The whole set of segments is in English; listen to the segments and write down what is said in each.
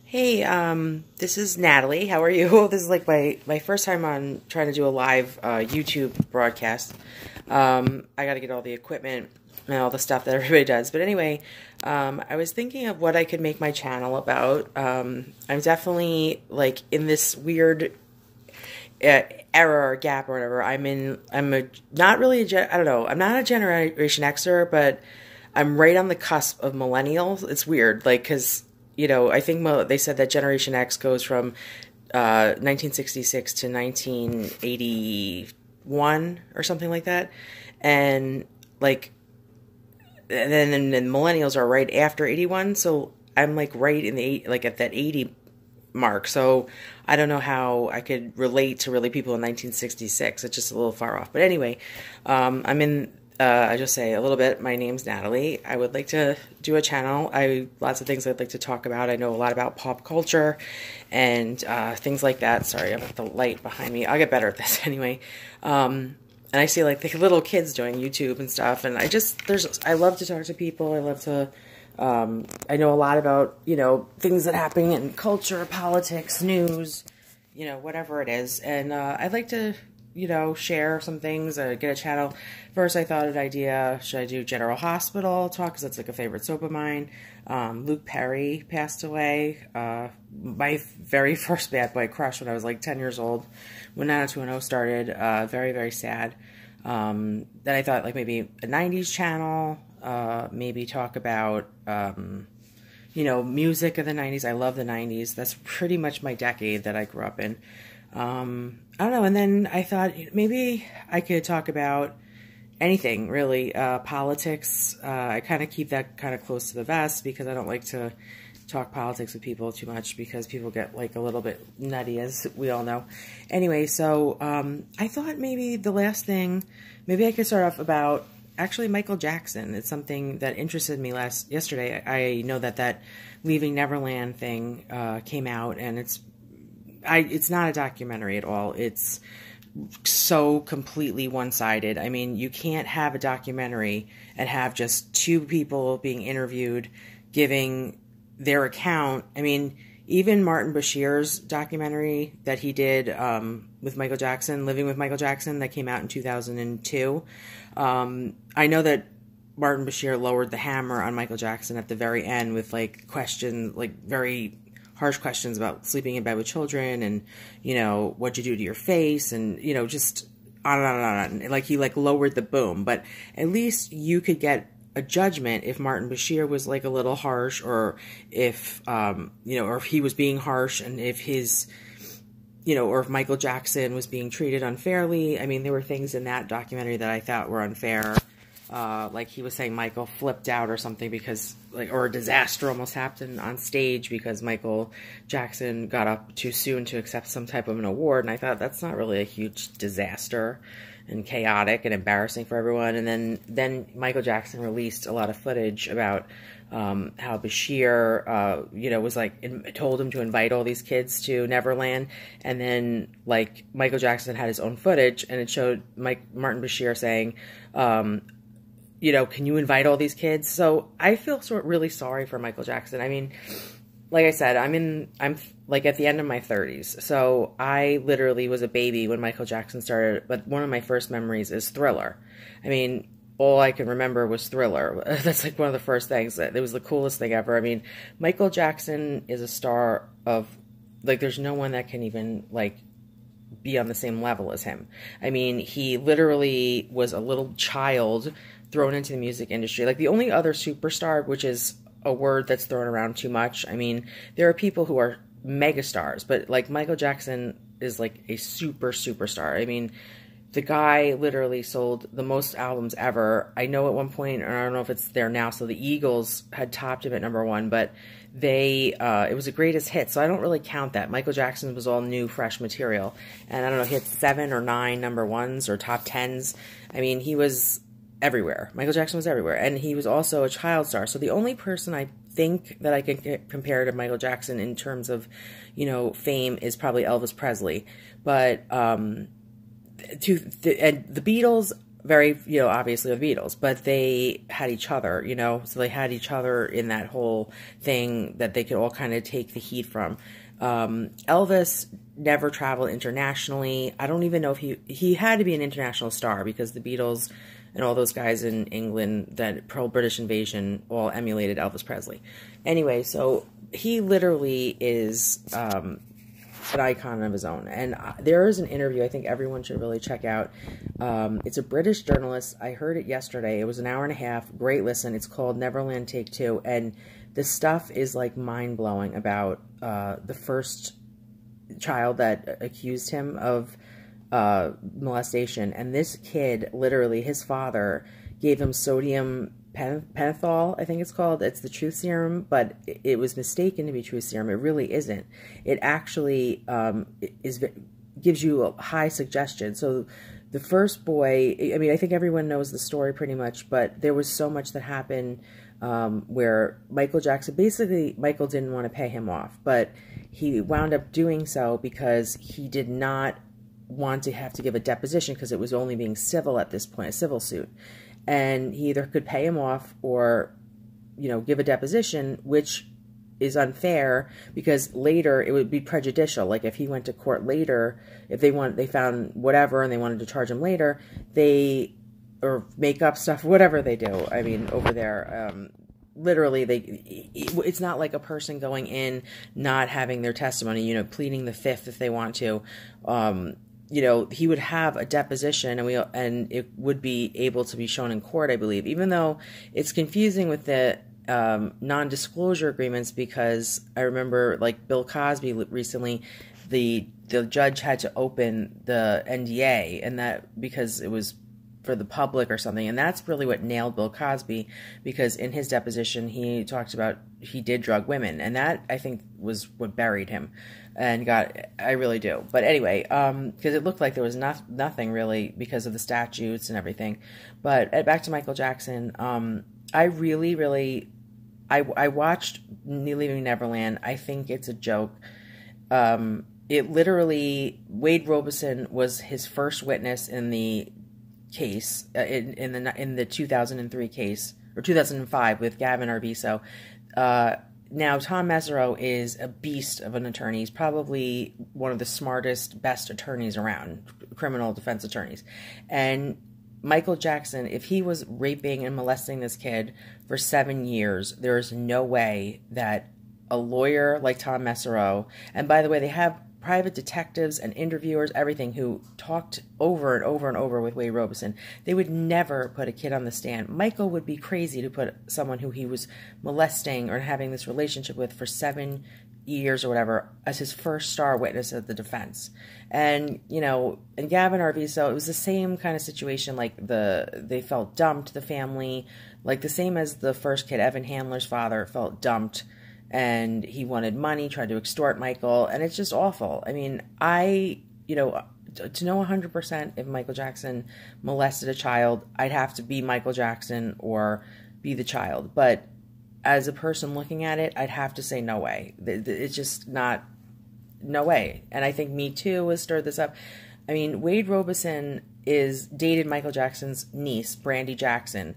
Hey, this is Natalie. How are you? This is like my first time on trying to do a live YouTube broadcast. I got to get all the equipment and all the stuff that everybody does. But anyway, I was thinking of what I could make my channel about. I'm definitely like in this weird era or gap or whatever. Not really I don't know. I'm not a Generation Xer, but I'm right on the cusp of millennials. It's weird, like, because I think they said that Generation X goes from 1966 to 1981 or something like that, and like, and then millennials are right after 81. So I'm like right in the at that 80 mark. So I don't know how I could relate to really people in 1966. It's just a little far off. But anyway, I just say a little bit. My name's Natalie. I would like to do a channel. Lots of things I'd like to talk about. I know a lot about pop culture and things like that. Sorry about the light behind me. I'll get better at this anyway. And I see like the little kids doing YouTube and stuff. And I love to talk to people. I love to, I know a lot about, things that happen in culture, politics, news, whatever it is. And I'd like to share some things, get a channel. First, I thought an idea, should I do General Hospital talk, because that's like a favorite soap of mine. Luke Perry passed away. My very first bad boy crush when I was like 10 years old, when 90210 started. Very, very sad. Then I thought like maybe a 90s channel, maybe talk about, music of the 90s. I love the 90s. That's pretty much my decade that I grew up in. I don't know. And then I thought maybe I could talk about anything really, politics. I kind of keep that kind of close to the vest because I don't like to talk politics with people too much because people get like a little bit nutty, as we all know. Anyway, so, I thought maybe the last thing, maybe I could start off about actually Michael Jackson. It's something that interested me yesterday. I know that Leaving Neverland thing, came out, and it's not a documentary at all. It's so completely one-sided. I mean, you can't have a documentary and have just two people being interviewed giving their account. I mean, even Martin Bashir's documentary that he did with Michael Jackson, Living with Michael Jackson, that came out in 2002. I know that Martin Bashir lowered the hammer on Michael Jackson at the very end with like questions, like very harsh questions about sleeping in bed with children and, what you do to your face and, just on and on and on. Like, he like lowered the boom, but at least you could get a judgment if Martin Bashir was like a little harsh, or if, or if he was being harsh, and if his, or if Michael Jackson was being treated unfairly. I mean, there were things in that documentary that I thought were unfair. Like he was saying Michael flipped out or something because, or a disaster almost happened on stage because Michael Jackson got up too soon to accept some type of an award. And I thought that's not really a huge disaster and chaotic and embarrassing for everyone. And then Michael Jackson released a lot of footage about how Bashir, was like, told him to invite all these kids to Neverland. And then like Michael Jackson had his own footage, and it showed Martin Bashir saying, can you invite all these kids? So I feel really sorry for Michael Jackson. I mean, like I said, I'm like at the end of my 30s. So I literally was a baby when Michael Jackson started. But one of my first memories is Thriller. I mean, all I can remember was Thriller. That's like one of the first things. It was the coolest thing ever. I mean, Michael Jackson is a star of, like, there's no one that can even, like, be on the same level as him. I mean, he literally was a little child thrown into the music industry. Like, the only other superstar, which is a word that's thrown around too much. I mean, there are people who are megastars, but like Michael Jackson is like a superstar. I mean, the guy literally sold the most albums ever. I know at one point, or I don't know if it's there now, so the Eagles had topped him at #1, but it was a greatest hit, so I don't really count that. Michael Jackson was all new, fresh material, and I don't know, he had 7 or 9 #1s or top 10s. I mean, he was everywhere. Michael Jackson was everywhere, and he was also a child star. So the only person I think that I can compare to Michael Jackson in terms of, fame is probably Elvis Presley. But and the Beatles, very, obviously with Beatles, but they had each other, so they had each other in that whole thing that they could all kind of take the heat from. Elvis never traveled internationally. I don't even know if he had to be an international star because the Beatles and all those guys in England, that pro-British invasion, all emulated Elvis Presley. Anyway, so he literally is an icon of his own. And there is an interview I think everyone should really check out. It's a British journalist. I heard it yesterday. It was an hour and a half. Great listen. It's called Neverland Take Two. And the stuff is like mind-blowing about the first child that accused him of molestation. And this kid, literally, his father gave him sodium pentothal, I think it's called. It's the truth serum, but it was mistaken to be truth serum. It really isn't. It actually gives you a high suggestion. So the first boy, I mean, I think everyone knows the story pretty much, but there was so much that happened where Michael Jackson, basically Michael didn't want to pay him off, but he wound up doing so because he did not want to have to give a deposition because it was only being civil at this point, a civil suit. And he either could pay him off or, give a deposition, which is unfair because later it would be prejudicial. Like if he went to court later, if they found whatever and they wanted to charge him later, or make up stuff, whatever they do. I mean, over there, literally, it's not like a person going in, not having their testimony, pleading the fifth if they want to. He would have a deposition and it would be able to be shown in court, I believe, even though it's confusing with the non-disclosure agreements, because I remember like Bill Cosby recently, the judge had to open the NDA, and that because it was for the public or something, and that's really what nailed Bill Cosby, because in his deposition he talked about he did drug women, and that I think was what buried him. And I really do. But anyway, because it looked like there was nothing really because of the statutes and everything. But back to Michael Jackson, I really, really, I watched Leaving Neverland. I think it's a joke. It literally, Wade Robison was his first witness in the case, in the 2003 case, or 2005 with Gavin Arvizo. Now, Tom Mesereau is a beast of an attorney. He's probably one of the smartest, best attorneys around, criminal defense attorneys. And Michael Jackson, if he was raping and molesting this kid for 7 years, there is no way that a lawyer like Tom Mesereau, and by the way, they have private detectives and interviewers, everything, who talked over and over and over with Wade Robison. They would never put a kid on the stand. Michael would be crazy to put someone who he was molesting or having this relationship with for 7 years or whatever as his first star witness of the defense. And, and Gavin Arvizo, it was the same kind of situation. Like they felt dumped, the family, like the same as the first kid, Evan Handler's father felt dumped. And he wanted money, tried to extort Michael, and it's just awful. I mean, to know 100% if Michael Jackson molested a child, I'd have to be Michael Jackson or be the child. But as a person looking at it, I'd have to say no way. It's just not, no way. And I think Me Too has stirred this up. I mean, Wade Robison dated Michael Jackson's niece, Brandy Jackson,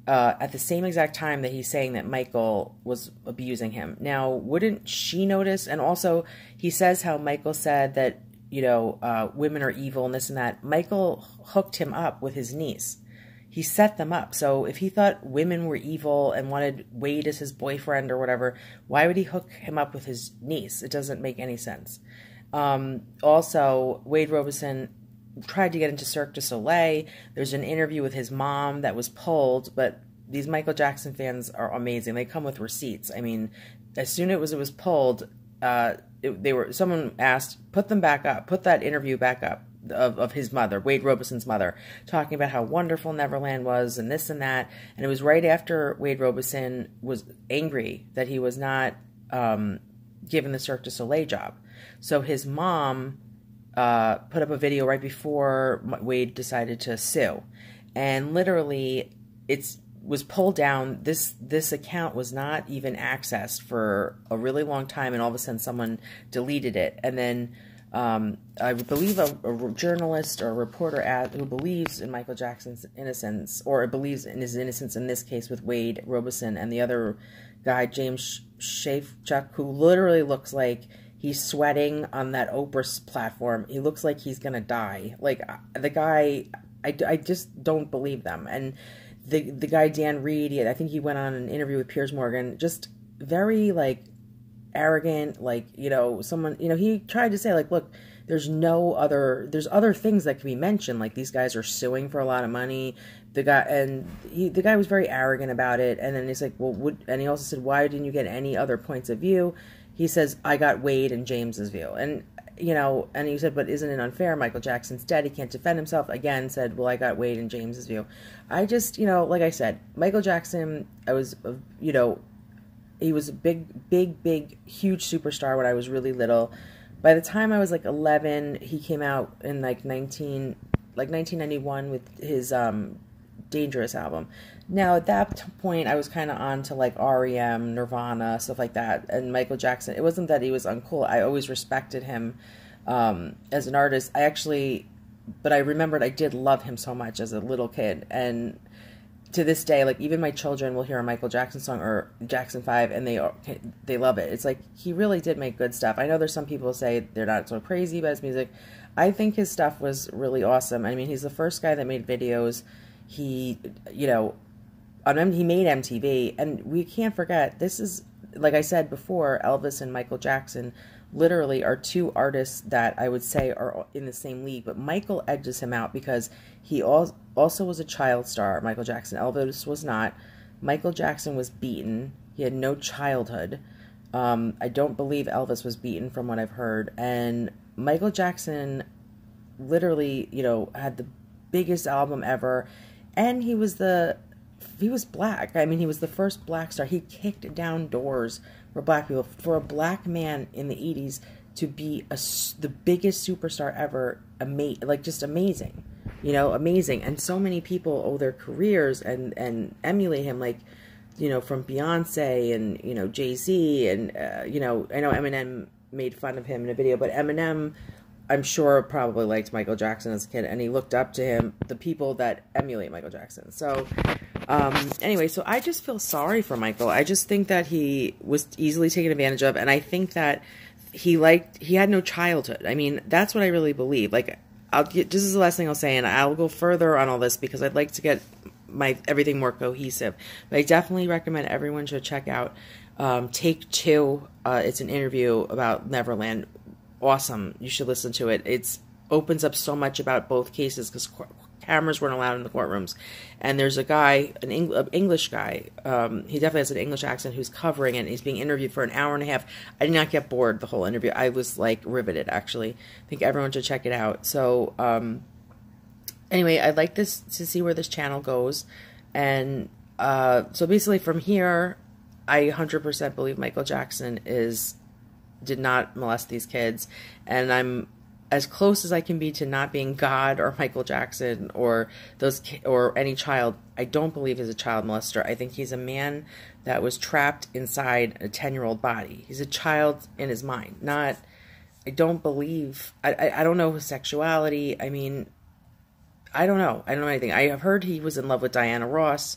at the same exact time that he's saying that Michael was abusing him. Now, wouldn't she notice? And also, he says how Michael said that, women are evil and this and that. Michael hooked him up with his niece. He set them up. So if he thought women were evil and wanted Wade as his boyfriend or whatever, why would he hook him up with his niece? It doesn't make any sense. Also, Wade Robison tried to get into Cirque du Soleil. There's an interview with his mom that was pulled, but these Michael Jackson fans are amazing. They come with receipts. I mean, as soon as it was pulled, someone asked, put them back up, put that interview back up of his mother, Wade Robison's mother, talking about how wonderful Neverland was and this and that. And it was right after Wade Robison was angry that he was not given the Cirque du Soleil job. So his mom put up a video right before Wade decided to sue, and literally it was pulled down. This account was not even accessed for a really long time, and all of a sudden someone deleted it. And then I believe a journalist or a reporter who believes in Michael Jackson's innocence, or believes in his innocence in this case with Wade Robeson and the other guy, James Shafchuk, who literally looks like he's sweating on that Oprah platform. He looks like he's going to die. Like, the guy, I just don't believe them. And the guy, Dan Reed, I think he went on an interview with Piers Morgan, just very, like, arrogant, like, you know, someone, you know, he tried to say, like, look, there's other things that can be mentioned, like these guys are suing for a lot of money. The guy was very arrogant about it, and then he's like, well, and he also said, why didn't you get any other points of view? He says, I got Wade and James's view. And, you know, and he said, but isn't it unfair? Michael Jackson's dead. He can't defend himself. Again, said, well, I got Wade and James's view. I just, you know, like I said, Michael Jackson, you know, he was a big, huge superstar when I was really little. By the time I was like 11, he came out in like 1991 with his Dangerous album. Now, at that point, I was kind of on to like REM, Nirvana, stuff like that. And Michael Jackson, it wasn't that he was uncool. I always respected him as an artist. But I remembered I did love him so much as a little kid. And to this day, like, even my children will hear a Michael Jackson song or Jackson 5 and they love it. It's like, he really did make good stuff. I know there's some people who say they're not so crazy about his music. I think his stuff was really awesome. I mean, he's the first guy that made videos. He, you know, he made MTV, and we can't forget, this is, like I said before, Elvis and Michael Jackson literally are two artists that I would say are in the same league, but Michael edges him out because he also was a child star, Michael Jackson. Elvis was not. Michael Jackson was beaten. He had no childhood. I don't believe Elvis was beaten from what I've heard. And Michael Jackson literally, you know, had the biggest album ever. And he was black. I mean, he was the first black star. He kicked down doors for black people. For a black man in the 80s to be the biggest superstar ever, just amazing. You know, amazing. And so many people owe their careers and emulate him, like, you know, from Beyonce and, you know, Jay-Z and, you know, I know Eminem made fun of him in a video, but Eminem, I'm sure, probably liked Michael Jackson as a kid, and he looked up to him, the people that emulate Michael Jackson. So, anyway, so I just feel sorry for Michael. I just think that he was easily taken advantage of, and I think that he had no childhood. I mean, that's what I really believe. Like, this is the last thing I'll say, and I'll go further on all this because I'd like to get everything more cohesive. But I definitely recommend everyone should check out Take Two. It's an interview about Neverland. Awesome. You should listen to it. It opens up so much about both cases because cameras weren't allowed in the courtrooms. And there's a guy, an English guy, he definitely has an English accent, who's covering it, and he's being interviewed for an hour and a half. I did not get bored the whole interview. I was, like, riveted, actually. I think everyone should check it out. So, anyway, I'd like to see where this channel goes. And so basically from here, I 100% believe Michael Jackson did not molest these kids, and I'm as close as I can be to not being God or Michael Jackson or any child. I don't believe he's a child molester. I think he's a man that was trapped inside a 10-year-old body. He's a child in his mind. I don't know his sexuality. I mean, I don't know. I don't know anything. I have heard he was in love with Diana Ross.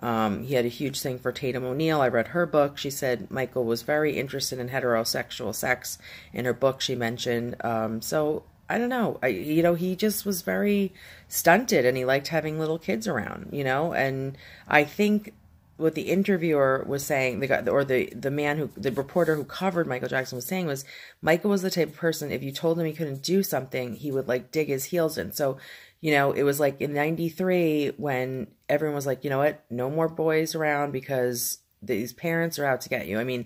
He had a huge thing for Tatum O'Neal. I read her book. She said Michael was very interested in heterosexual sex. In her book, she mentioned. So I don't know. You know, he just was very stunted, and he liked having little kids around. You know, and I think what the interviewer was saying, the reporter who covered Michael Jackson was saying was, Michael was the type of person, if you told him he couldn't do something, he would, like, dig his heels in. So, you know, it was like in '93 when everyone was like, you know what, no more boys around because these parents are out to get you. I mean,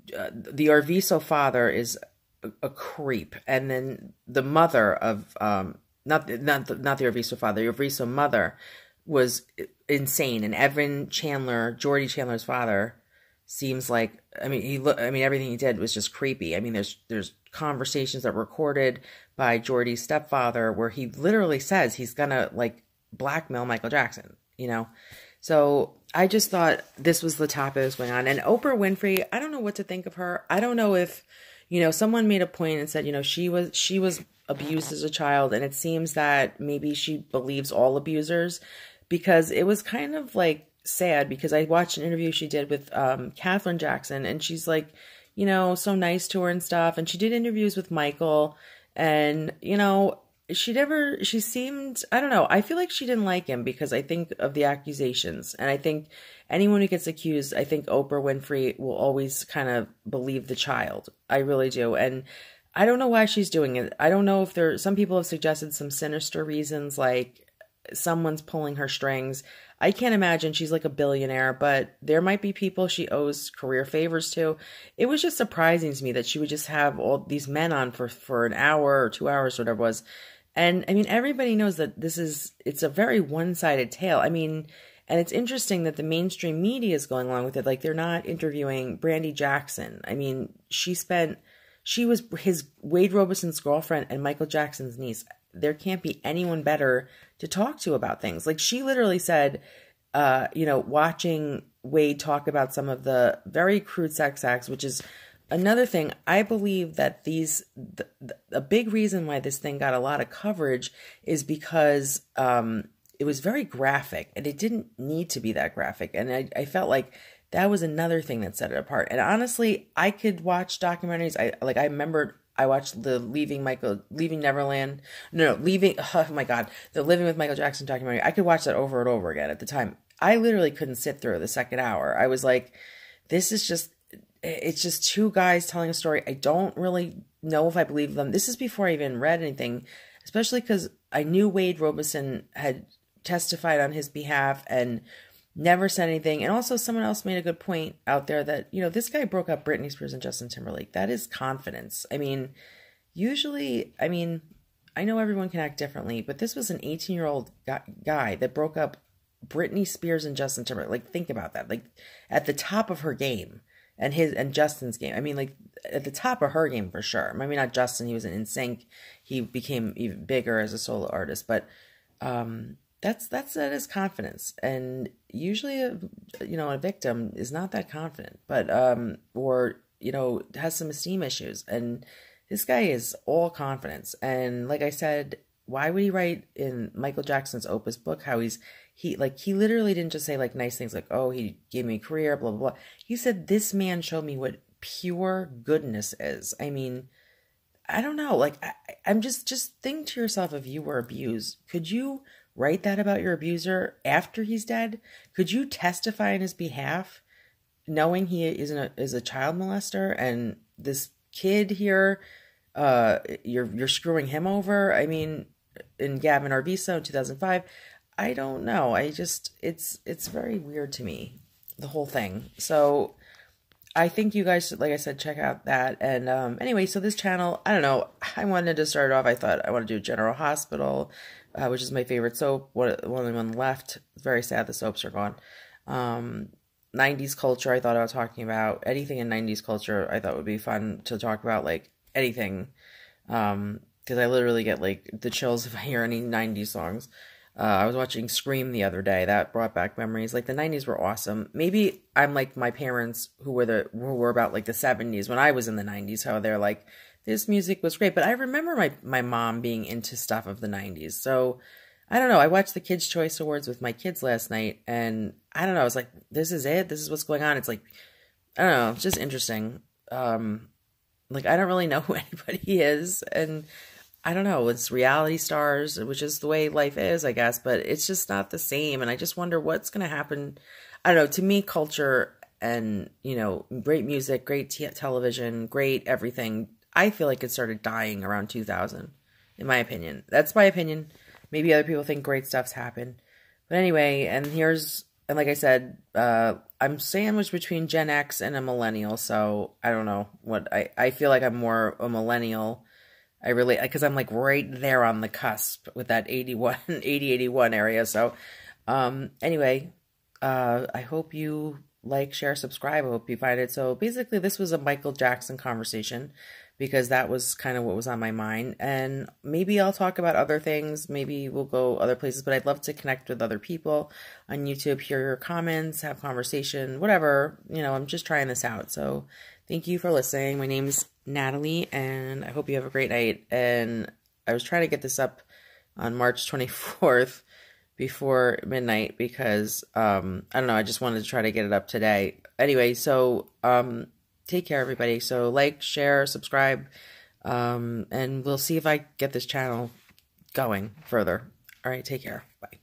the Arvizo father is a creep, and then the mother of not the Arvizo father, the Arvizo mother was insane. And Evan Chandler, Jordy Chandler's father, seems like, I mean, everything he did was just creepy. I mean, there's conversations that were recorded by Jordy's stepfather where he literally says he's gonna, like, blackmail Michael Jackson, you know? So I just thought this was the topic that was going on. And Oprah Winfrey, I don't know what to think of her. I don't know if, someone made a point and said, she was abused as a child, and it seems that maybe she believes all abusers, because it was kind of like sad, because I watched an interview she did with Catherine Jackson, and she's like, so nice to her and stuff. And she did interviews with Michael, and, she seemed, I don't know, I feel like she didn't like him because I think of the accusations. And I think anyone who gets accused, I think Oprah Winfrey will always kind of believe the child. I really do. And I don't know why she's doing it. I don't know if some people have suggested some sinister reasons, like someone's pulling her strings. I can't imagine, she's like a billionaire, but there might be people she owes career favors to. It was just surprising to me that she would just have all these men on for an hour or 2 hours, whatever it was. And I mean, everybody knows that it's a very one-sided tale. I mean, and it's interesting that the mainstream media is going along with it. Like, they're not interviewing Brandy Jackson. I mean, she was Wade Robeson's girlfriend and Michael Jackson's niece. There can't be anyone better to talk to about things. Like, she literally said, watching Wade talk about some of the very crude sex acts, which is another thing. I believe that a big reason why this thing got a lot of coverage is because it was very graphic, and it didn't need to be that graphic. And I felt like that was another thing that set it apart. And honestly, I could watch documentaries. I remembered I watched the Leaving Neverland. No, oh my God, the Living with Michael Jackson documentary. I could watch that over and over again at the time. I literally couldn't sit through the second hour. I was like, it's just two guys telling a story. I don't really know if I believe them. This is before I even read anything, especially because I knew Wade Robeson had testified on his behalf and never said anything. And also, someone else made a good point out there that, this guy broke up Britney Spears and Justin Timberlake. That is confidence. I mean, usually, I know everyone can act differently, but this was an 18-year-old guy that broke up Britney Spears and Justin Timberlake. Like, think about that. Like, at the top of her game. And Justin's game. I mean, like, at the top of her game for sure. Maybe not Justin. He was in NSYNC. He became even bigger as a solo artist. But that is confidence. And usually, a victim is not that confident, but or has some esteem issues. And this guy is all confidence. And like I said, why would he write in Michael Jackson's Opus book how he literally didn't just say like nice things like, oh, he gave me a career, blah, blah, blah. He said, this man showed me what pure goodness is. I mean, I don't know. Like, I'm just think to yourself, if you were abused, could you write that about your abuser after he's dead? Could you testify on his behalf knowing he is a child molester and this kid here, you're screwing him over? I mean, in Gavin Arvizo in 2005, I don't know. It's very weird to me, the whole thing. So I think you guys should, like I said, check out that. And anyway, so this channel, I don't know, I wanted to start off, I thought I want to do General Hospital, which is my favorite soap, only one left. It's very sad the soaps are gone. 90s culture, I thought about talking about. Anything in 90s culture I thought would be fun to talk about, like anything. Because I literally get like the chills if I hear any 90s songs. I was watching Scream the other day. That brought back memories. Like, the 90s were awesome. Maybe I'm like my parents who were about like the 70s when I was in the 90s, how they're like, this music was great. But I remember my mom being into stuff of the 90s. So I don't know. I watched the Kids' Choice Awards with my kids last night, and I don't know. I was like, this is it. This is what's going on. It's like, I don't know. It's just interesting. Like, I don't really know who anybody is, and I don't know, it's reality stars, which is the way life is, I guess, but it's just not the same. And I just wonder what's going to happen. I don't know, to me, culture and, great music, great television, great everything, I feel like it started dying around 2000, in my opinion. That's my opinion. Maybe other people think great stuff's happened. But anyway, and like I said, I'm sandwiched between Gen X and a millennial, so I don't know what, I feel like I'm more a millennial. I really, because I'm like right there on the cusp with that 80-81 area. So, anyway, I hope you like, share, subscribe. I hope you find it. So basically this was a Michael Jackson conversation because that was kind of what was on my mind. And maybe I'll talk about other things. Maybe we'll go other places, but I'd love to connect with other people on YouTube, hear your comments, have conversation, whatever. I'm just trying this out. So Thank you for listening. My name's Natalie, and I hope you have a great night. And I was trying to get this up on March 24th before midnight because, I don't know, I just wanted to try to get it up today. Anyway, so take care, everybody. So like, share, subscribe, and we'll see if I get this channel going further. All right, take care. Bye.